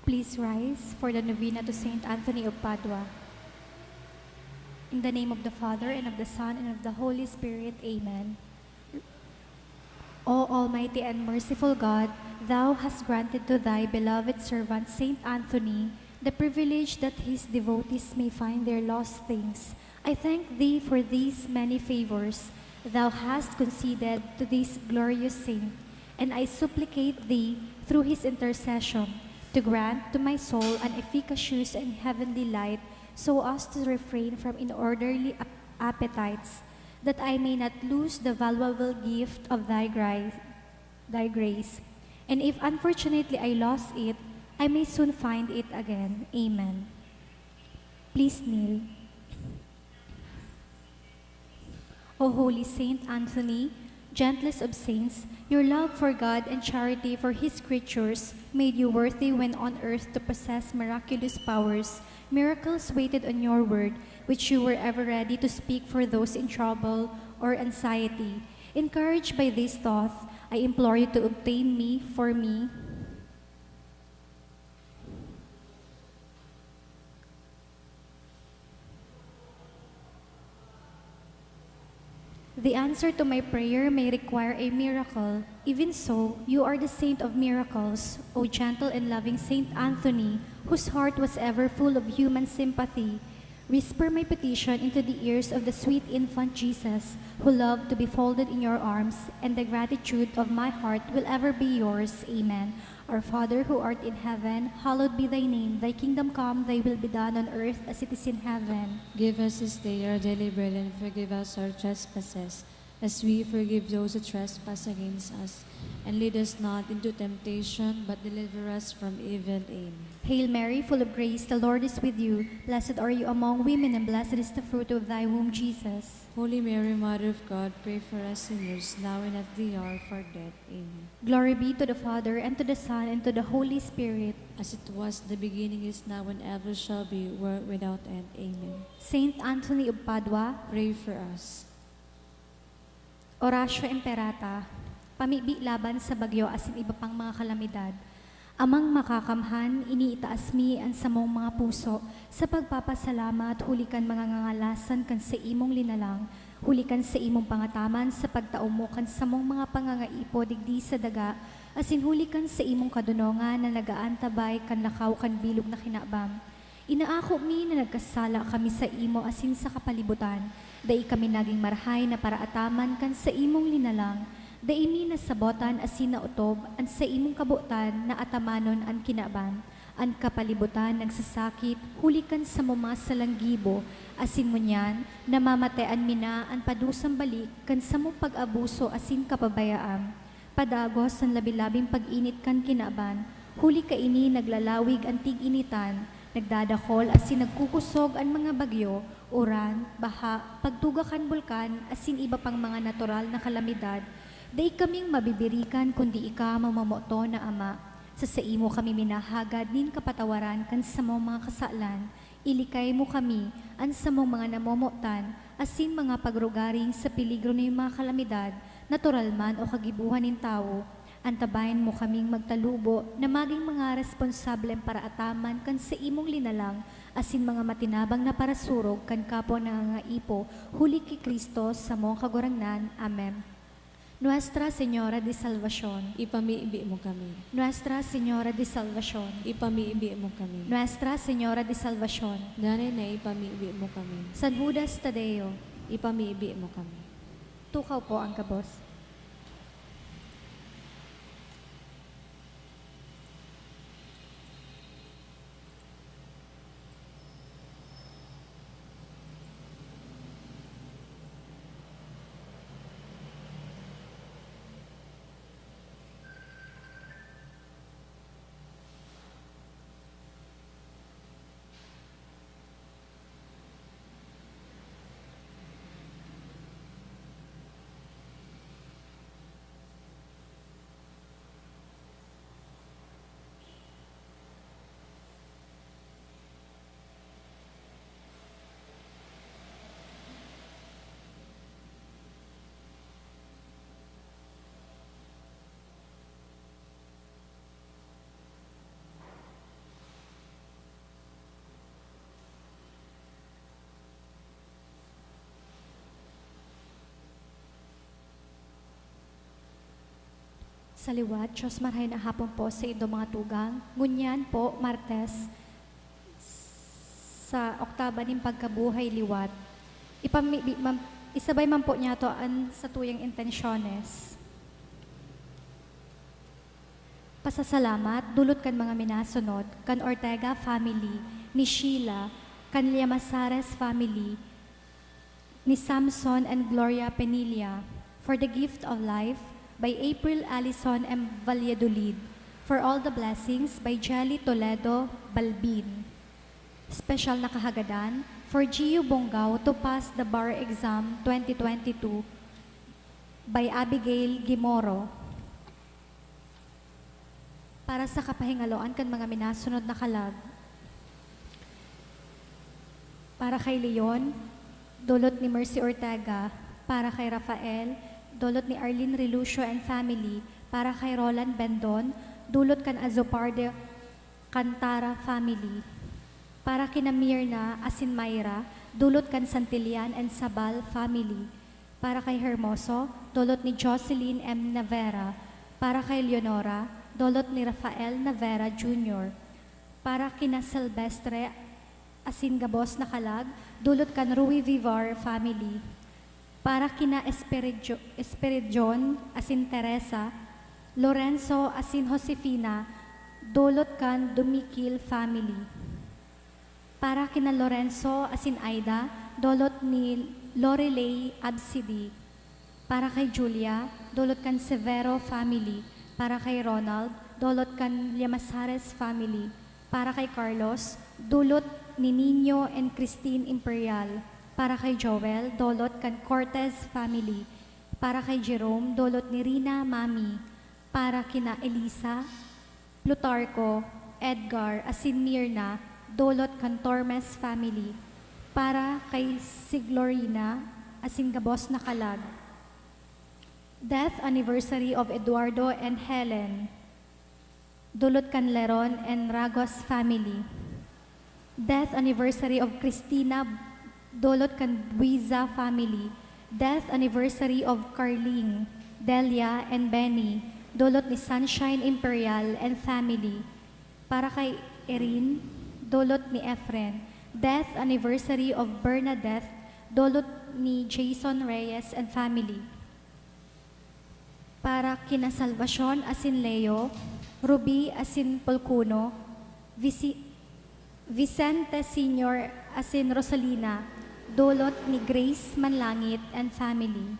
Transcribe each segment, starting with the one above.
Please rise for the novena to Saint Anthony of Padua. In the name of the Father, and of the Son, and of the Holy Spirit. Amen. O Almighty and merciful God, Thou hast granted to Thy beloved servant Saint Anthony the privilege that his devotees may find their lost things. I thank Thee for these many favors Thou hast conceded to this glorious saint, and I supplicate Thee through his intercession to grant to my soul an efficacious and heavenly light, so as to refrain from inordinary appetites, that I may not lose the valuable gift of Thy grace. And if unfortunately I lost it, I may soon find it again. Amen. Please kneel. O Holy Saint Anthony, gentlest of saints, your love for God and charity for His creatures made you worthy when on earth to possess miraculous powers. Miracles waited on your word, which you were ever ready to speak for those in trouble or anxiety. Encouraged by this thought, I implore you to obtain for me the answer to my prayer may require a miracle. Even so, you are the saint of miracles, O gentle and loving Saint Anthony, whose heart was ever full of human sympathy. Whisper my petition into the ears of the sweet infant Jesus, who loved to be folded in your arms, and the gratitude of my heart will ever be yours. Amen. Our Father, who art in heaven, hallowed be thy name. Thy kingdom come, thy will be done on earth as it is in heaven. Give us this day our daily bread, and forgive us our trespasses, as we forgive those who trespass against us. And lead us not into temptation, but deliver us from evil. Amen. Hail Mary, full of grace, the Lord is with you. Blessed are you among women, and blessed is the fruit of thy womb, Jesus. Holy Mary, Mother of God, pray for us sinners, now and at the hour of our death. Amen. Glory be to the Father, and to the Son, and to the Holy Spirit. As it was in the beginning, is now, and ever shall be, world without end. Amen. Saint Anthony of Padua, Pray for us. Oratio Imperata, pamibi laban sa bagyo asin iba pang mga kalamidad. Amang makakamhan, iniitaas mi ang samong mga puso, sa pagpapasalamat, hulikan mga ngangalasan kan sa imong linalang, hulikan sa imong pangataman, sa pagtaumo kan samong mga pangangaipo digdi sa daga, asin hulikan sa imong kadunongan na nagaantabay kan lakaw kan bilog na kinabam. Inaako mi na nagkasala kami sa imo asin sa kapalibutan, dai kami naging marhay na paraataman kan sa imong linalang, daimi na sabotan asin na utob, an sa imong kabutan na atamanon an kinaban, an kapalibutan nagsasakit, hulikan sa muma sa langgibo, asin mo niyan, namamatean mina an padusang balik, kan sa mong pag-abuso asin kapabayaan, padagos ang labilabing pag-init kan kinaban, huli ka ini naglalawig ang tig-initan, nagdadakol asin nagkukusog ang mga bagyo, uran, baha, pagtugakan bulkan, asin iba pang mga natural na kalamidad, dai kaming mabibirikan kundi ika mamamoto na Ama. Sa imo kami minahagad nin kapatawaran kan sa mga kasalan. Ilikay mo kami an sa mga namomotan, asin mga pagrugaring sa peligro ng mga kalamidad, natural man o kagibuhan ng tao. Antabayan mo kaming magtalubo na maging mga responsableng para ataman kan sa imong linalang, asin mga matinabang na parasurog kan kapwa nangangaipo, huli ki Kristo sa mong kagurangnan. Amen. Nuestra Señora de Salvación, Ipamiibi mo kami. Nuestra Señora de Salvación, Ipamiibi mo kami. Nuestra Señora de Salvación, Nanay na ipamiibi mo kami. San Judas Tadeo, Ipamiibi mo kami. tukaw po ang kabos. Sa liwat, Diyos marahay na hapon po sa ido mga tugang. Ngunyan po, Martes, sa oktaba ning pagkabuhay liwat. Isabay man po niya to an sa tuyang intensyones. Pasasalamat, dulot kan mga minasunod, kan Ortega family, ni Sheila, kan Llamazares family, ni Samson and Gloria Penilla, for the gift of life, by April Allison M. Valladolid, for all the blessings, by Jelly Toledo Balbin. Special na kahagadan, for Gio Bongao to pass the bar exam 2022, by Abigail Gimoro. Para sa kapahingaloan kan mga minasunod na kalag, para kay Leon, dulot ni Mercy Ortega, para kay Rafael, dulot ni Arlene Relucio and family, para kay Roland Bendon, dulot kan Azoparde Cantara family, para kina Mirna Asin Mayra, dulot kan Santillan and Sabal family, para kay Hermoso, dulot ni Jocelyn M. Navera, para kay Leonora, dulot ni Rafael Navera Jr., para kina Silvestre Asin Gabos na kalag, dulot kan Rui Vivar family, para kina Esperidion Asin Teresa, Lorenzo Asin Josefina, dulot kan Dumikil family, para kina Lorenzo Asin Aida, dulot ni Lorelei Absidi, para kay Julia, dulot kan Severo family, para kay Ronald, dulot kan Llamazares family, para kay Carlos, dulot ni Nino and Christine Imperial, para kay Joel, dulot kan Cortez family, para kay Jerome, dulot ni Rina Mami, para kina Elisa, Plutarco, Edgar, asin Mirna, dulot kan Tormes family, para kay Siglorina, asin Gabos na kalag. Death anniversary of Eduardo and Helen, dulot kan Leron and Ragos family. Death anniversary of Christina, dulot kan Buiza family. Death anniversary of Carling, Delia and Benny, dulot ni Sunshine Imperial and family. Para kay Erin, dulot ni Efren. Death anniversary of Bernadette, dulot ni Jason Reyes and family. Para kina Salvacion asin Leo, Ruby asin Polcuno, Vicente Senior asin Rosalina, dulot ni Grace Manlangit and family.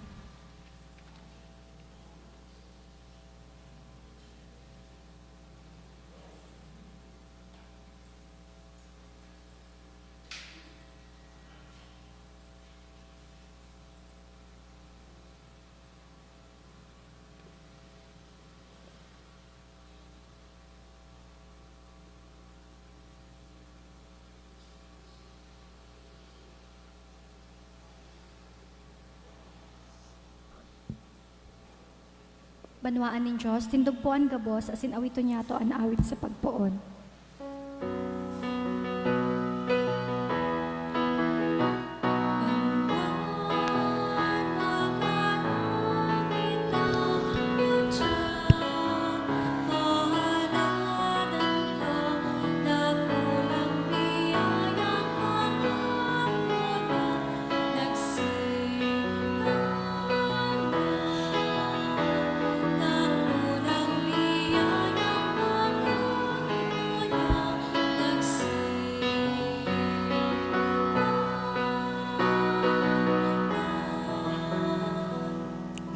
Banwaan ng Diyos, tindugpuan gabos, asin awito niya to an awit sa pagpoon.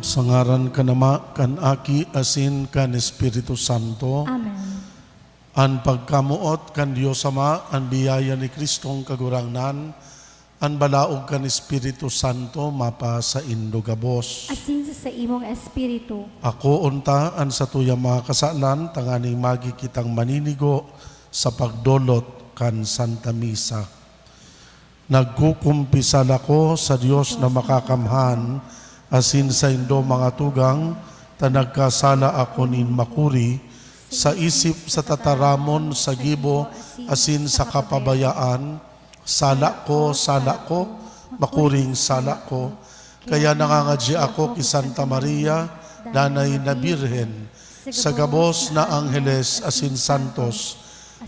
Sa ngaran kanama, kan Aki, asin kan Espiritu Santo, Amen. an pagkamuot kan Diyos Ama, an biyaya ni Kristong kagurangnan, an balaog kan Espiritu Santo, mapa sa indogabos. Asin sa imong espiritu, Ako unta, an sa tuyang mga kasalan, tanganing magi kitang maninigo sa pagdolot kan Santa Misa. Nagkukumpisal ako sa Diyos na makakamhan, asin sa indo mga tugang, tanagkasala ako nin makuri, sa isip sa tataramon, sa gibo, asin sa kapabayaan, sala ko, makuring sala ko. Kaya nangangadya ako ki Santa Maria, Nanay na Birhen, sa gabos na angheles asin santos,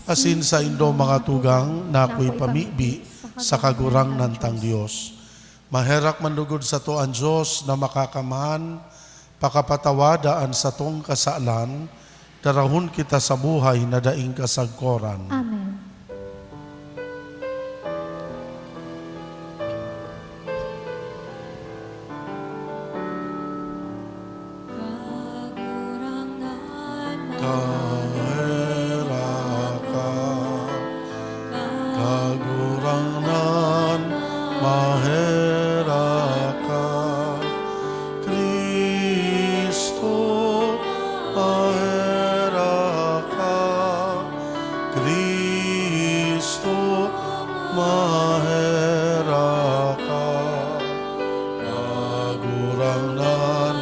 asin sa indo mga tugang na ako'y pamibi sa kagurang nantang Diyos. Maherak mandugod sa to ang Diyos na makakamahan, pakapatawadaan sa tong kasalan, darahon kita sa buhay na daing kasagkoran. Amen. Kaheraka, kagurangnan, maheraka, Kristo, maheraka, Kristo, maheraka, kagurangnan,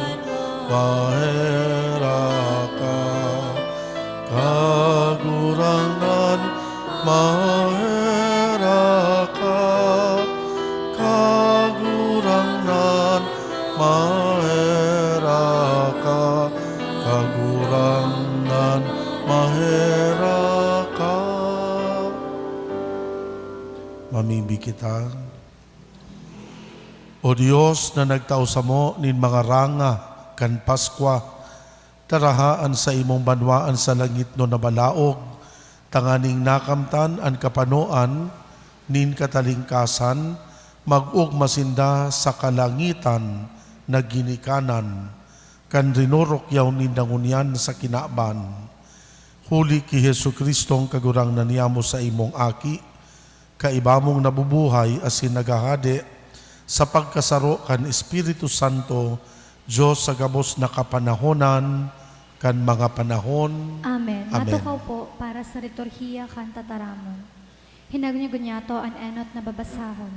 maheraka, kagurangan, maheraka, kagurangan, maheraka, kagurangan, maheraka. Mamimbi kita. O Diyos na nagtao sa mo nin mga ranga kan Paskwa, tarahaan sa imong banwaan sa langit no nabalaog, tanganing nakamtan ang kapanoan, nin katalingkasan, mag-ug masinda sa kalangitan na ginikanan, kan rinurok yaw nin nangunyan sa kinaban. Huli ki Hesu Kristong kagurang naniyamo sa imong aki, kaibamong nabubuhay asin nagahade, sa pagkasaro kan Espiritu Santo, Diyos sa gabos na kapanahonan, kan mga panahon. Amen. Amen. Matukaw po para sa liturhiya kan tataramon. Hinagnyugunyato an enot na babasahon.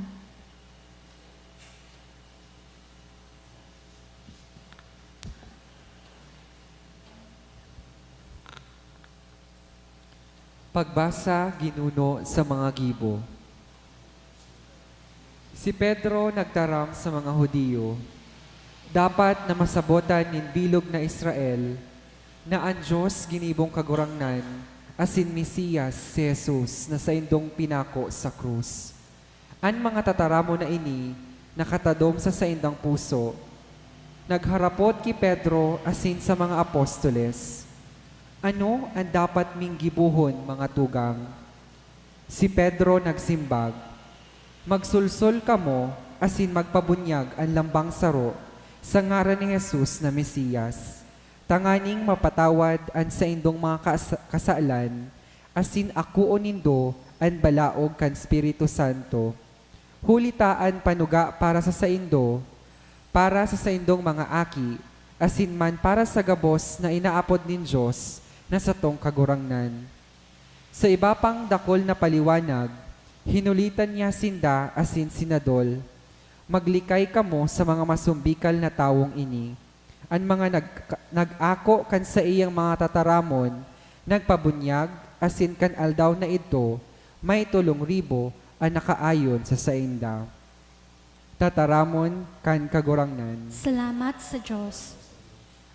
Pagbasa ginuno sa mga gibo. Si Pedro nagtaram sa mga Hudiyo, dapat na masabotan nin bilog na Israel na ang Diyos ginibong kagurangnan asin Mesiyas si Jesus na sa indong pinako sa krus. An mga tataramo na ini nakatadom sa saindang puso, nagharapot ki Pedro asin sa mga apostoles. Ano ang dapat ming gibuhon mga tugang? Si Pedro nagsimbag, magsulsol kamo asin magpabunyag ang lambang saro sa ngaran ni Jesus na Mesiyas. Tanganing mapatawad ang sa indong mga kasalan, asin ako nindo ang balaog kan Espiritu Santo. Hulitaan panuga para sa saindo, para sa saindong mga aki, asin man para sa gabos na inaapod nin Diyos na sa tong kagurangnan. Sa iba pang dakol na paliwanag, hinulitan niya sinda asin sinadol, maglikay kamo sa mga masumbikal na tawong ini. Ang mga nag-ako kan sa iyang mga tataramon, nagpabunyag, asin kan aldaw na ito, may 3,000 ang nakaayon sa sainda. Tataramon kan kagurangnan. Salamat sa Diyos.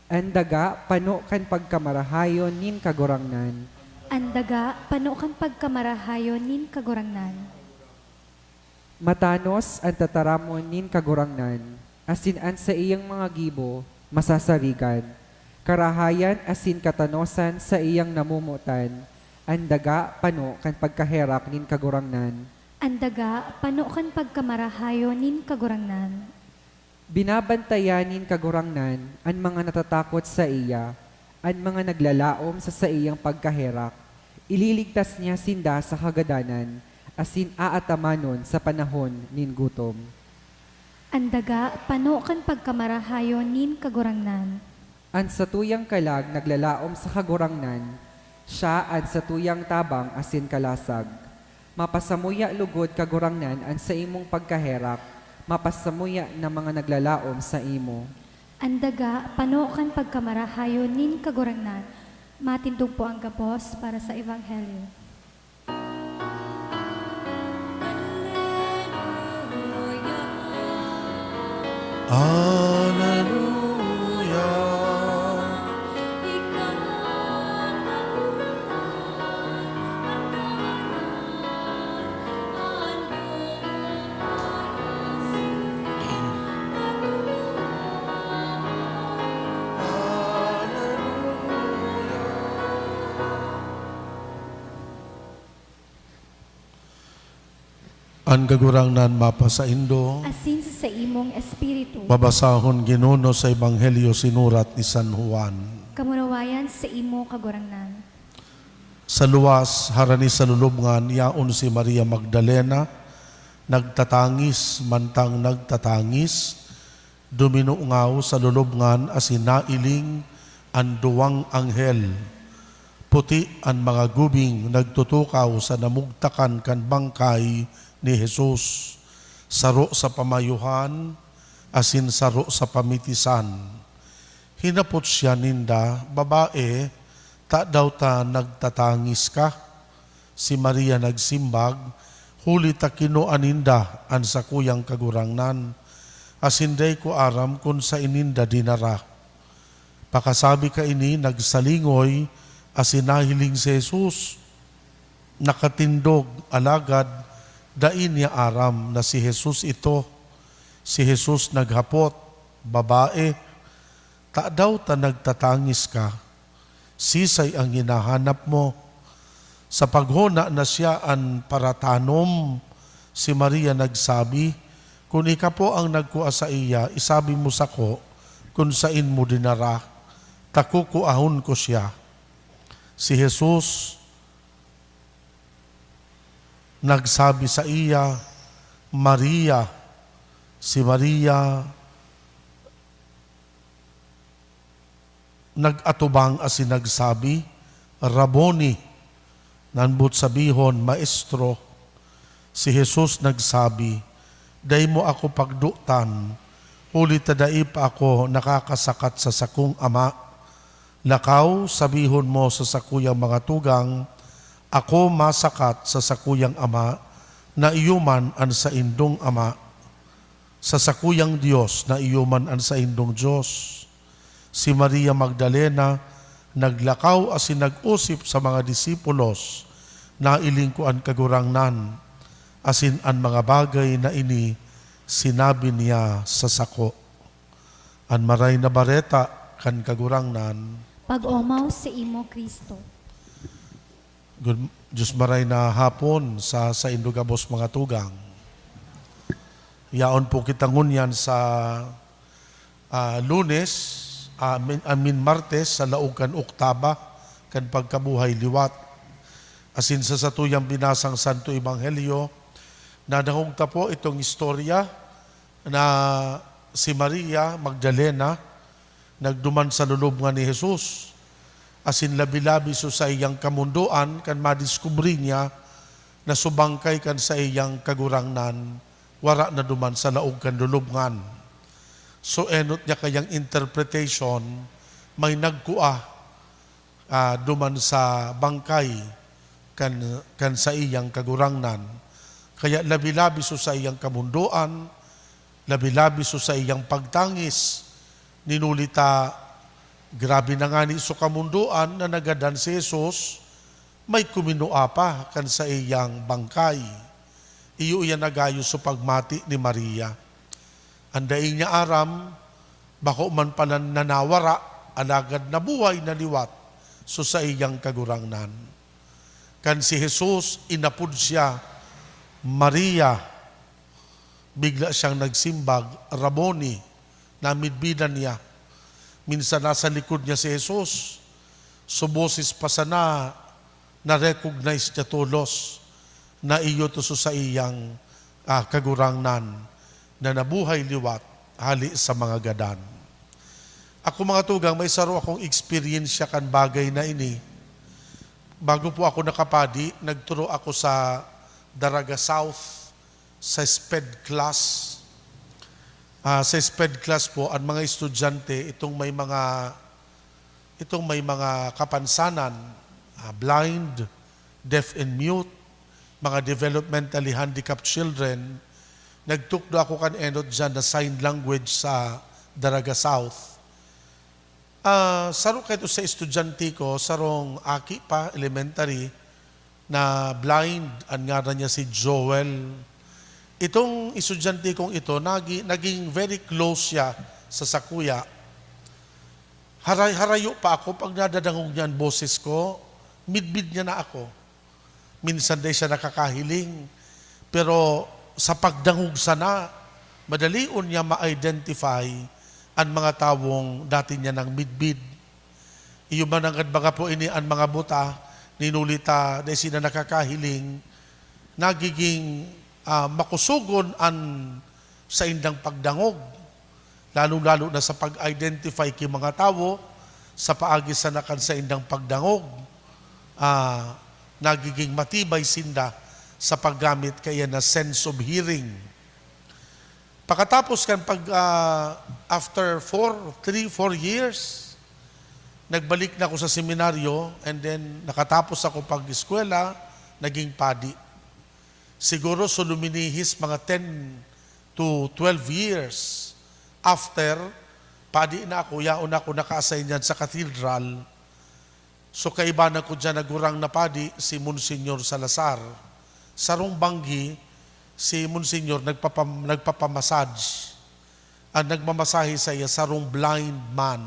Ang daga, pano kan pagkamarahayon nin kagurangnan. Andaga, pano kan pagkamarahayon nin kagurangnan. Matanos ang tataramon nin kagurangnan, asin an sa iyang mga gibo, masasarigan. Karahayan asin katanosan sa iyang namumutan, andaga, pano kan pagkaherak nin kagurangnan. Andaga, pano kan pagkamarahayon nin kagurangnan. Binabantayanin kagurangnan ang mga natatakot sa iya, ang mga naglalaom sa iyang pagkaherak. Ililigtas niya sinda sa kagadanan, asin aatamanon sa panahon nin gutom. Andaga, pano kan pagkamarahayon nin kagurangnan. Ang satuyang kalag naglalaom sa kagurangnan, siya ang satuyang tabang asin kalasag. Mapasamuya lugod kagurangnan ang sa imong pagkaherak, mapasamuya na mga naglalaom sa imo. Andaga, pano kan pagkamarahayon nin kagurangnan. Matindog po ang gapos para sa Ebanghelyo. Hallelujah. An kagurangnan mapa sa Indo, asin sa imong espiritu, babasahon ginuno sa Ebanghelyo sinurat ni San Juan. kamurawayan sa imo kagurangnan. Sa luwas, harani sa lulubngan, yaon si Maria Magdalena, nagtatangis, mantang nagtatangis, duminungaw sa lulubngan asin nailing ang duwang anghel. Puti ang mga gubing nagtutukaw sa namugtakan kan bangkay ni Jesus. Saro sa pamayuhan, asin saro sa pamitisan. Hinapot siya ninda, babae, ta daw ta nagtatangis ka. Si Maria nagsimbag, huli ta kinuaninda an sa kuyang kagurangnan. Asinday ko aram kung sa ininda dinara. Pakasabi ka ini, nagsalingoy, asinahiling si Jesus. Nakatindog, alagad, dain niya aram na si Jesus ito. Si Jesus naghapot, babae, ta daw ta nagtatangis ka. Sisay ang hinahanap mo. Sa paghuna na siya ang paratanom, si Maria nagsabi, kung ika po ang nagkuha sa iya, isabi mo sa ko, kung sain mo dinara, takukuahon ko siya. Si Jesus nagsabi sa iya, Maria. Si Maria nagatubang asin nagsabi, Rabboni, nanbut sabihon, Maestro. Si Jesus nagsabi, day mo ako pagdutan, huli tadai pa ako nakakasakat sa sakong ama. Lakaw, sabihon mo sa sakuyang mga tugang, ako masakat sa sakuyang ama, na iyuman an sa indong ama. Sa sakuyang Diyos, na iyuman an sa indong Diyos. Si Maria Magdalena, naglakaw asin nag-usip sa mga disipulos, na ilingkuan kagurangnan, asin an mga bagay na ini, sinabi niya sa sako. An maray na bareta, kan kagurangnan, Pag-omaw sa imo Kristo. Diyos maray na hapon sa Indogabos mga tugang. Yaon po kita ngunyan sa Lunes, Martes, sa laog kan Oktaba, kan pagkabuhay liwat. Asin sa satuyang binasang Santo Ebanghelyo, nadahong po itong istorya na si Maria Magdalena nagduman sa lulubngan ni Jesus. Asin labi-labi so sa iyang kamunduan, kan madiskubri niya na subangkay kan sa iyang kagurangnan, wara na duman sa laog kan lulubngan. So enot niya kayang interpretation, may nagkua duman sa bangkay kan sa iyang kagurangnan. Kaya labi-labi so sa iyang kamunduan, labi-labi so sa iyang pagtangis, ninulita, grabe na nga ni so kamunduan na nagadan si Jesus, may kuminua pa kan sa iyang bangkay. Iyo iya nagayo so pagmati ni Maria. Anday niya aram, bako man pala nanawara, alagad na buhay na liwat, so sa iyang kagurangnan. Kan si Jesus, inapod siya, Maria, bigla siyang nagsimbag, Rabboni, namidbidan niya. Minsan nasa likod niya si Jesus, so boses pa sana, na-recognize niya tulos, na iyo to so sa iyang kagurangnan, na nabuhay liwat, hali sa mga gadan. Ako mga tugang, may saro akong experience kan bagay na ini. Bago po ako nakapadi, nagturo ako sa Daraga South, sa SPED class. Sa SPED class po, ang mga estudyante, itong may mga kapansanan, blind, deaf and mute, mga developmentally handicapped children, nagtukdo ako kan enot dyan na sign language sa Daraga South. Saro kayo sa estudyante ko, sarong aki pa, elementary, na blind, ang ngaran niya si Joel. Itong estudyante kong ito, naging very close siya sa sakuya. Harayo pa ako, pag nadadangog niya ang boses ko, midbid niya na ako. Minsan day siya nakakahiling, pero sa pagdangog sana, madalion niya ma-identify ang mga tawong dati niya ng midbid. Iyo man ang kadbaga po ini ang mga buta, ninulita na sina nakakahiling, nagiging makusugon an sa indang pagdangog. Lalo-lalo na sa pag-identify kay mga tao, sa paagi sa nakan sa indang pagdangog, nagiging matibay sinda sa paggamit kaya na sense of hearing. Pagkatapos kan after 3-4 years, nagbalik na ako sa seminaryo and then nakatapos ako pag-eskwela, naging padi. Siguro suluminihis mga 10 to 12 years after, padi na ako, yaon ako naka-assign yan sa cathedral. So kaibanan ko dyan nagurang na padi, si Monsignor Salazar. Sa Banggi, si Monsignor nagpapamassage. Ang nagmamasahe sa iya, sarong blind man.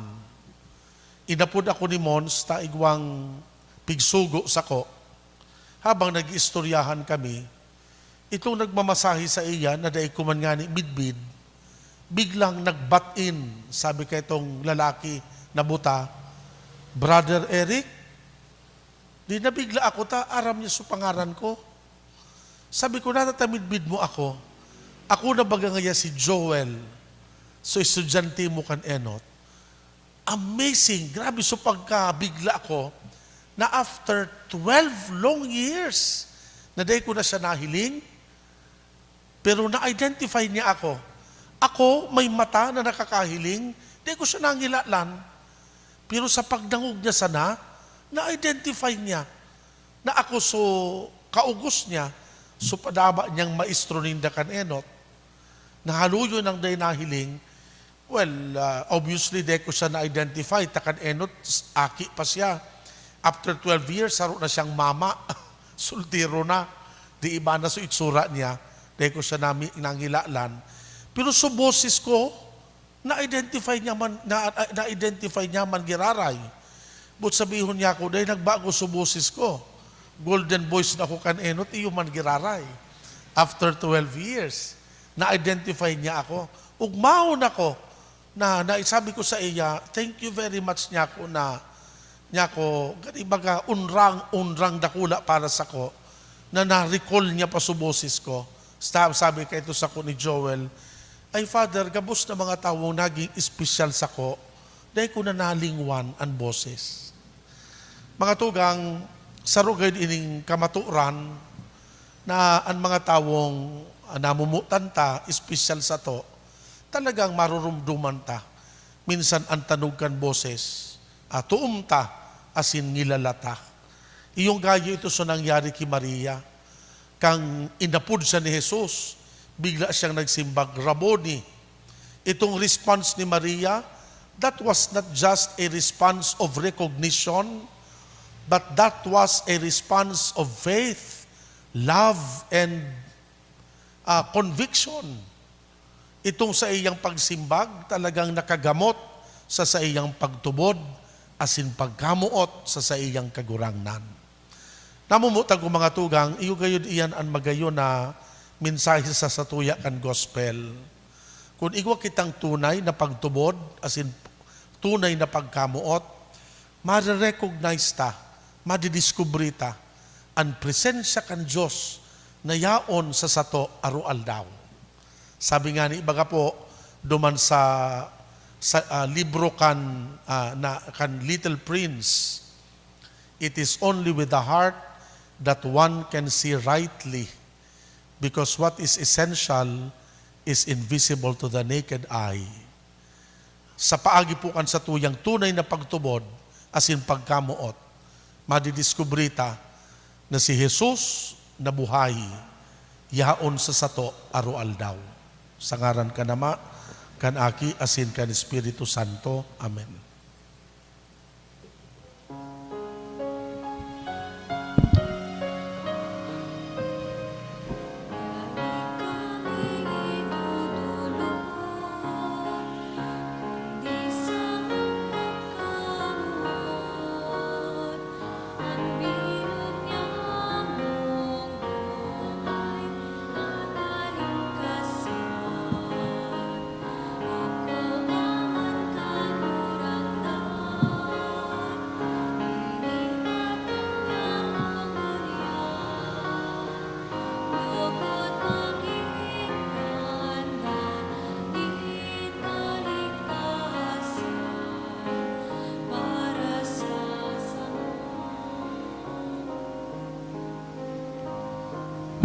Inapod ako ni Mons, taigwang pigsugo sa ko. Habang nag-istoryahan kami, itong nagmamasahe sa iya, na daig kuman nga ni midbid, biglang nag-butt-in, sabi kay itong lalaki na buta, Brother Eric, di nabigla ako aram niya sa pangaran ko. Sabi ko, natatamidbid mo ako. Ako na baga ngaya si Joel, so estudyante mo kan enot. Amazing, grabe so pagkabigla ako, na after 12 long years, na dahi ko na siya nahiling, pero na-identify niya ako. Ako, may mata na nakakahiling, di ko siya nangilalan. Pero sa pagdangog niya sana, na-identify niya na ako so kaugos niya, so padaba niyang maestro ninda kan enot. Nahaluyo ng day nahiling, well, obviously di ko siya na-identify, takan enot, aki pa siya. After 12 years, saro na siyang mama, sultiro na, di iba na so itsura niya, di ko siya nangilalan. Pero sa boses ko, na-identify niya man giraray. But sabihon niya ako, dahil nagbago sa boses ko. Golden voice na ako kan enot, iyo man giraray. After 12 years, na-identify niya ako. Ugmaon ako, na sabi ko sa iya, thank you very much niya ko, ganibaga, unrang dakula para sa ko, na na-recall niya pa sa boses ko. Sabi ka ito sa ko ni Joel, ay Father, gabos na mga tawong naging espesyal sa ko, dahil ko na nalingwan ang boses. Mga tugang, sarugay ining kamaturan, na ang mga tawong namumutan ta, espesyal sa to, talagang marurumduman ta. Minsan ang tanog kan boses, tuum ta, asin ngilalata. Iyong gayo ito sa nangyari kay Maria, kang inapod siya ni Jesus, bigla siyang nagsimbag, Rabboni. Itong response ni Maria, that was not just a response of recognition, but that was a response of faith, love, and conviction. Itong sa iyang pagsimbag, talagang nakagamot sa iyang pagtubod, asin pagkamuot sa iyang kagurangnan. Namumutag ko mga tugang, iyo gayud iyan ang magayon na mensahe sa satuya kan gospel. Kung igwa kitang tunay na pagtubod, asin tunay na pagkamuot, ma-recognize ta, madidiskubre ta, ang presensya kan Diyos na yaon sa sato aru-aldaw. Sabi nga ni ibaga po, duman sa libro kan Little Prince, it is only with the heart that one can see rightly, because what is essential is invisible to the naked eye. Sa paagi po kan sa tuyang tunay na pagtubod, asin pagkamuot, madidiskubre ta na si Jesus na buhay, yaon sa sato aru-aldaw. Sa ngaran ka nama, kan aki, asin kan Espiritu Santo. Amen.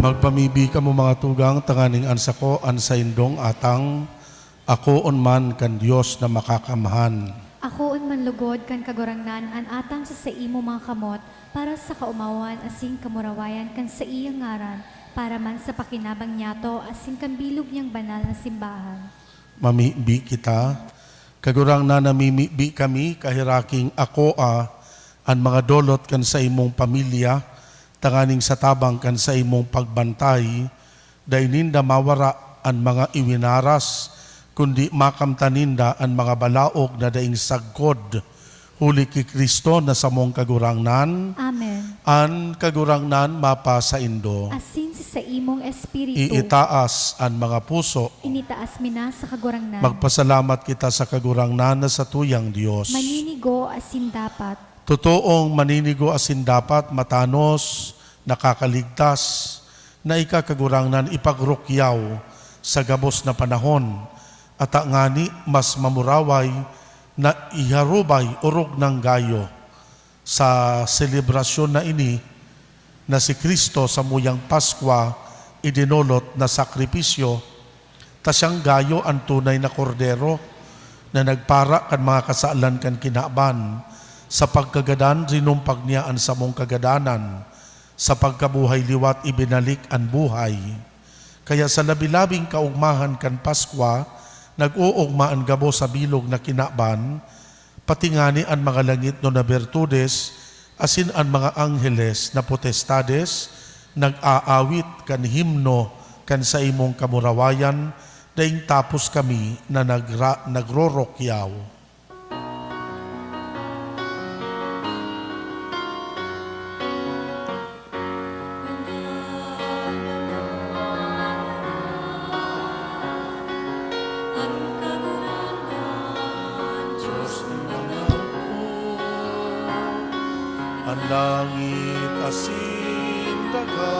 Magpamibi ka mo mga tugang, tanganing ansa ko, ansa indong atang, ako man kan Diyos na makakamahan. Ako un manlugod kan kagurangnan an atang sa imo mga kamot para sa kaumawan asing kamurawayan kan sa iyang ngaran para man sa pakinabang niyato asing kan bilog niyang banal na simbahan. Mamibi kita, kagurang na namimibi kami, kahiraking ako an mga dolot kan sa imong pamilya, tanganing sa tabang kan sa imong pagbantay, dayninda mawara an mga iwinaras, kundi makamtaninda an mga balaog na daing sagkod, huli ki Kristo na sa mong kagurangnan, Amen. an kagurangnan mapa sa indo. Asin sa imong espiritu, Iitaas an mga puso, initaas mi na sa kagurangnan. magpasalamat kita sa kagurangnan na sa tuyang Diyos. Maninigo asin dapat. Totoong maninigo asin dapat matanos, nakakaligtas, na ikakagurangnan ipagrukyaw sa gabos na panahon, at ngani mas mamuraway na iharubay urog ng gayo sa selebrasyon na ini na si Kristo sa muyang Paskwa idinolot na sakripisyo, ta siyang gayo ang tunay na kordero na nagpara kan mga kasaalan kan kinaban, sa pagkagadan rinumpag niya ang samong kagadanan, sa pagkabuhay liwat ibinalik ang buhay. Kaya sa labilabing kaugmahan kan Paskwa, nag-uugma ang gabo sa bilog na kinaban, patingani ang mga langit no na bertudes, asin ang mga angheles na potestades, nag-aawit kan himno kan sa imong kamurawayan, daing tapos kami na nagrorokyaw. Ang langit asin daga,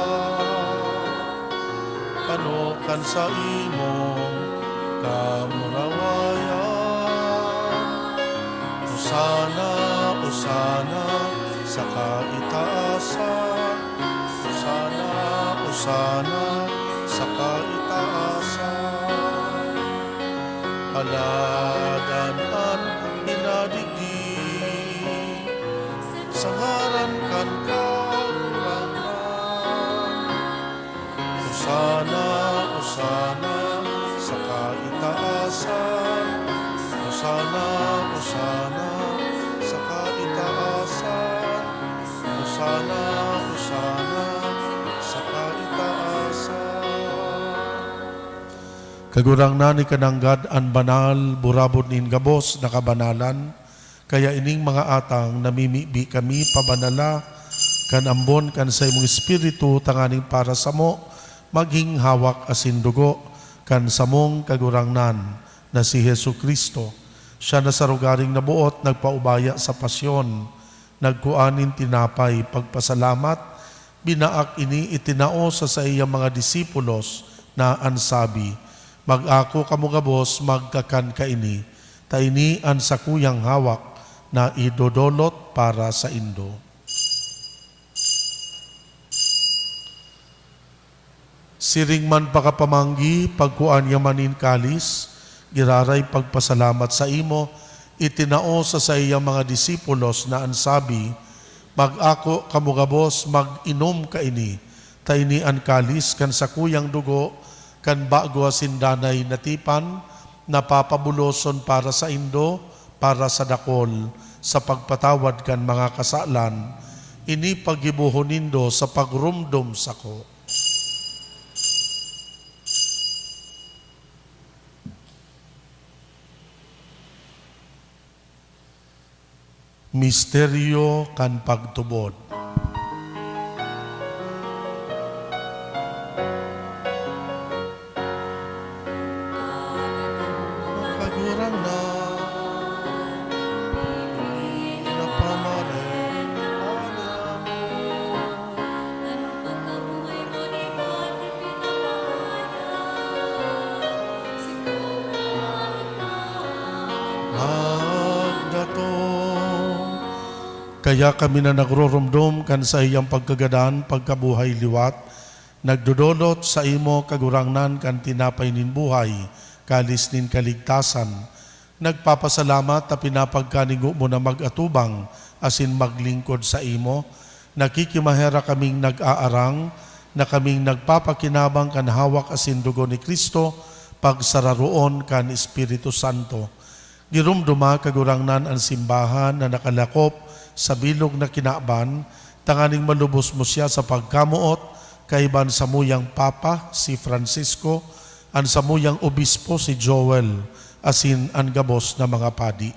panokan sa imong kamurawayan. Usana, usana sa kaitaasan, usana, usana sa kaitaasan. Haladan at inadigdig, sa ngaran kan kagurangan. Usana, usana sa kaitaasan, usana, usana sa kaitaasan, usana, usana sa kaitaasan. Kagurang na ni kananggad an banal, burabod nin gabos na kabanalan, kaya ining mga atang namimibi kami pabanala, kan ambon kan sa imong espiritu tanganing para sa mo, maging hawak asin dugo, kan samong kagurangnan na si Hesu Kristo. Siya na sa rugaring nabuot, nagpaubaya sa pasyon, nagkuanin tinapay, pagpasalamat, binaak ini itinao sa iyang mga disipulos na ansabi, mag-ako kamugabos, magkakan ka ini, taini an sa kuyang hawak, na idodolot para sa indo. Siring man pakapamanggi, pagkuan yamanin kalis, giraray pagpasalamat sa imo, itinao sa iyang mga disipulos na ansabi, mag-ako kamugabos, mag-inom ka ini, taini an kalis kan sa kuyang dugo, kan bago asindanay natipan, napapabuloson para sa indo, para sa dakol, sa pagpatawad kan mga kasalan, ini pagibuhon nindo sa pagrumdom sako. Misteryo kan pagtubod. Kagurang na kaya kami na nagrorumdum kan sa iyang pagkagadan, pagkabuhay liwat, Nagdudulot sa imo kagurangnan kan tinapay nin buhay, kalis nin kaligtasan. Nagpapasalamat na pinapagkanigo mo na mag-atubang asin maglingkod sa imo. Nakikimahera kaming nag-aarang na kaming nagpapakinabang kan hawak asin dugo ni Kristo pagsararoon kan Espiritu Santo. Girumduma kagurangnan ang simbahan na nakalakop sa bilog na kinaaban, tanganing malubos mo siya sa pagkamuot kaiban sa muyang Papa si Francisco, ang samuyang obispo si Joel, asin ang gabos na mga padi.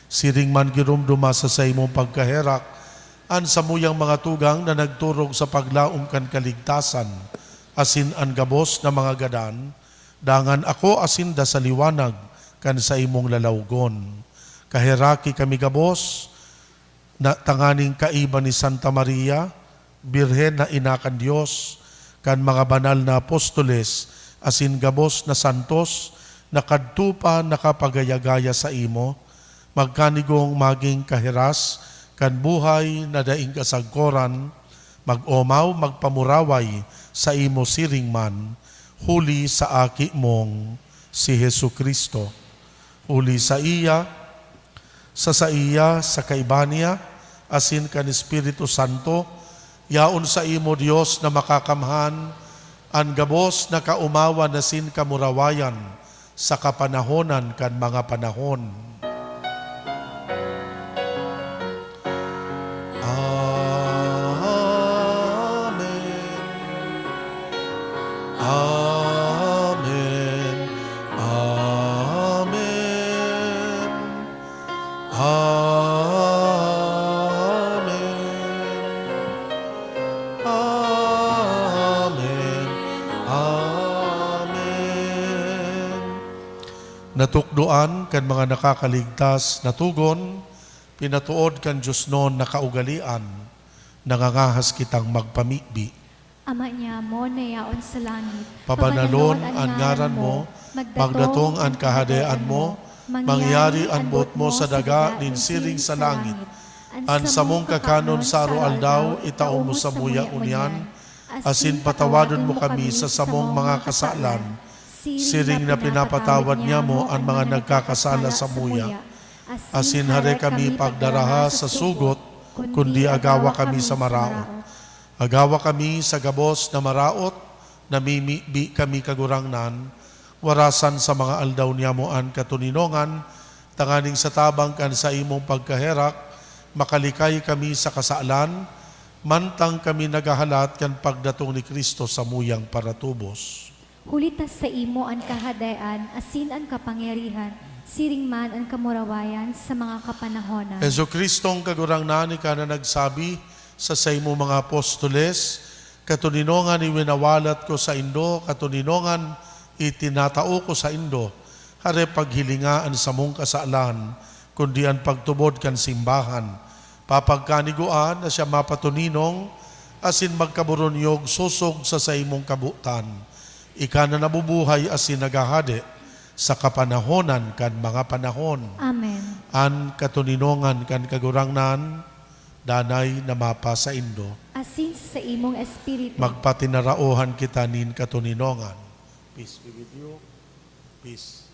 Siring man girumduma sa imong pagkaherak, ang samuyang mga tugang na nagturog sa paglaom kan kaligtasan, asin ang gabos na mga gadan, dangan ako asin da sa liwanag kan sa imong lalawgon. Kaheraki kami gabos, na tanganing kaiba ni Santa Maria, Birhen na inakan Diyos, kan mga banal na apostoles, asin gabos na santos, nakadtupa nakapagayagaya sa imo, magkanigong maging kahiras, kan buhay na daing kasagkoran, mag-omaw, magpamuraway sa imo siring man, huli sa aki mong si Hesu Kristo. Huli sa iya, sa kaibaniya, asin kan Espiritu Santo, yaon sa imo Dios na makakamhan, ang gabos na kaumawa na sin kamurawayan sa kapanahonan kan mga panahon. Amen. Amen. Amen. Amen. Amen. Amen. Natukdoan kan mga nakakaligtas na tugon, pinatuod kan Diyos noon na kaugalian, nangangahas kitang magpamibi. Ama niya mo na yaon sa langit, Pabanalon ang ngaran mo, magdatong ang kahadayaan mo, mangyari ang bot mo sa daga, ninsiring sa langit. Ang samong kakanon sa arualdaw, itao mo sa buya unyan, asin patawadon mo kami sa samong mga kasalan, siring na pinapatawad niya mo ang mga nagkakasala sa muya. Asin hare kami pagdaraha sa sugot, kundi agawa kami sa maraot. Agawa kami sa gabos na maraot, namimibi kami kagurangnan, warasan sa mga aldaw niya mo ang katuninongan, tanganing sa tabang kan sa imong pagkaherak, makalikay kami sa kasalan, mantang kami nagahalat kan pagdatong ni Kristo sa muyang paratubos. Hulitas sa imo ang kahadayan, asin ang kapangyarihan, siring man ang kamurawayan sa mga kapanahonan. Yesu Kristong kagurangnan ka na nagsabi sa imo mga apostoles, katuninongan iwinawalat ko sa indo, katuninongan itinatao ko sa indo, hare paghilingaan sa mong kasalan, kundi ang pagtubod kan simbahan. Papagkaniguan na siya mapatuninong, asin magkaburonyog susog sa imong kabutan. Ika na nabubuhay asin nagahade sa kapanahonan kan mga panahon. Amen. An katuninongan kan kagurangnan, danay na mapa sa indo. Asin sa imong espiritu. Magpatinaraohan kita nin katuninongan. Peace be with you. Peace.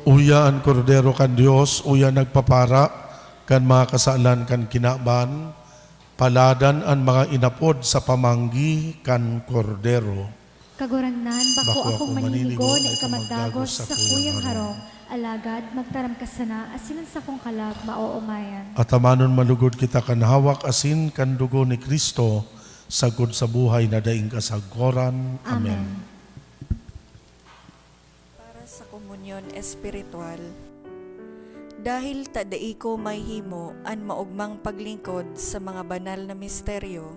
Uya ang kordero kan Dios, uya nagpapara kan mga kasalan kan kinaban, paladan ang mga inapod sa pamanggi kan kordero. Kagurangnan, bako Bako akong akong maninigo maninigo na na ikamadagos ikamadagos sa sa kuyang kuyang harong. Alagad, magtaram ka sana, asinan sa kong kalag, maoomayan. At amanon malugod kita kan hawak asin kan dugo ni Kristo, sagod sa buhay na daing kasagkoran. Amen. Para sa komunyon espiritual. Dahil tadai ko may himo an maugmang paglingkod sa mga banal na misteryo,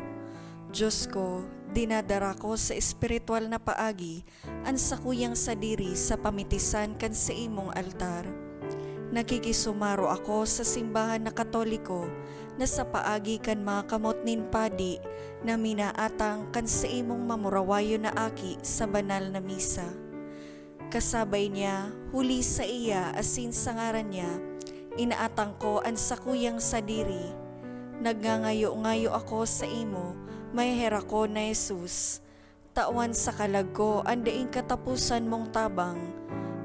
Diyos ko, dinadara ko sa espiritual na paagi ang sakuyang sadiri sa pamitisan kan sa imong altar. Nakikisumaro ako sa simbahan na Katoliko na sa paagi kan mga kamot nin padi na minaatang kan sa imong mamurawayo na aki sa banal na misa. Kasabay niya, huli sa iya asin sa ngaran niya, inaatang ko ang sakuyang sadiri. Nagngangayo-ngayo ako sa imo, may hera ko na Jesus. Tawan sa kalag ko, andaing katapusan mong tabang.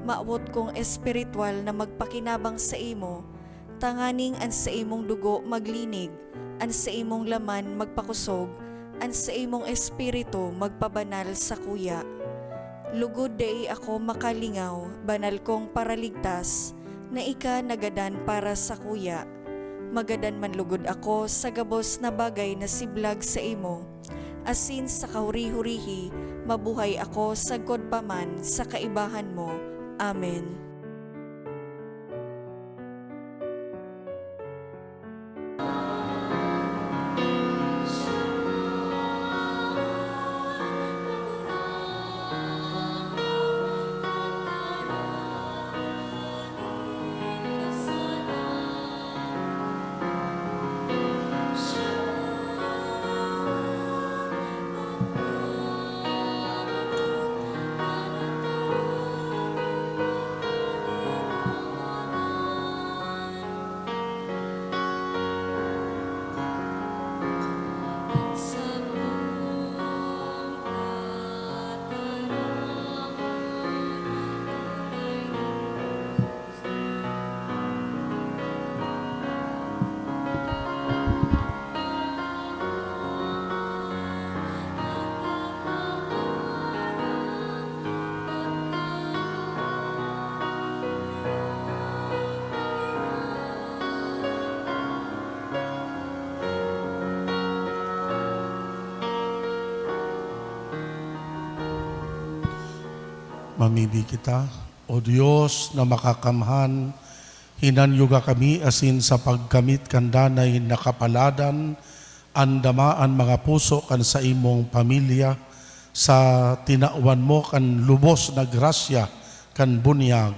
Maawot kong espiritual na magpakinabang sa imo. Tanganing an sa imong dugo maglinig, an sa imong laman magpakusog, an sa imong espiritu magpabanal sa kuya. Lugod dai ako makalingaw, banal kong paraligtas, na ika nagadan para sa kuya. Magadan man lugod ako sa gabos na bagay na siblag sa imo. Asin sa kahuri-hurihi, mabuhay ako sa God paman sa kaibahan mo. Amen. Mamili kita, O Diyos na makakamhan, hinanyuga kami asin sa pagkamit kandanay nakapaladan, andamaan mga puso kan sa imong pamilya, sa tinauan mo kan lubos na grasya kan bunyag,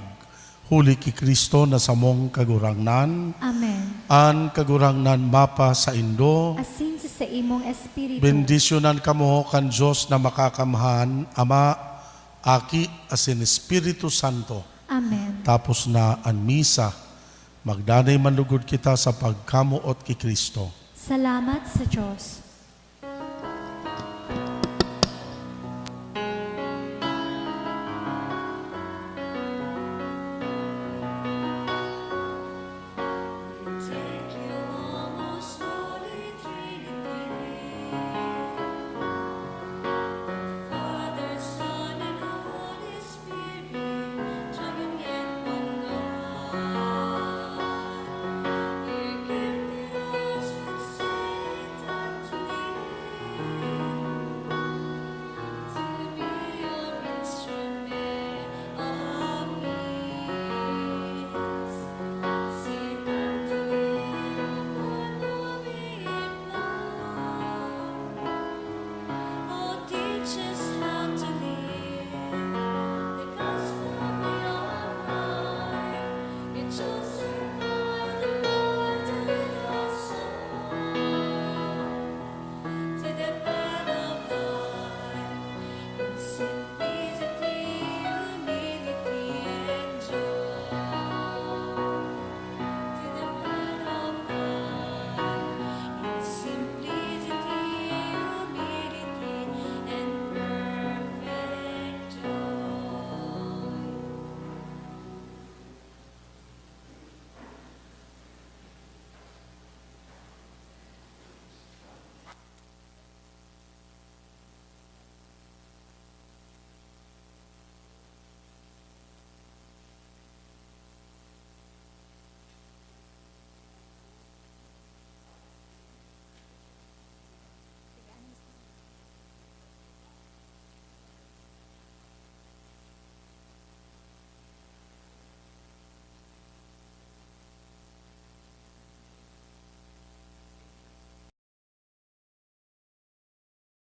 huli ki Kristo na samong kagurangnan, Amen. an kagurangnan mapa sa Indo, Asin sa imong espiritu. bendisyonan kamo kan Diyos na makakamhan, Ama, Aki, asin Espiritu Santo. Amen. Tapos na ang misa, magdanay manlugod kita sa pagkamuot ki Kristo. Salamat sa Diyos.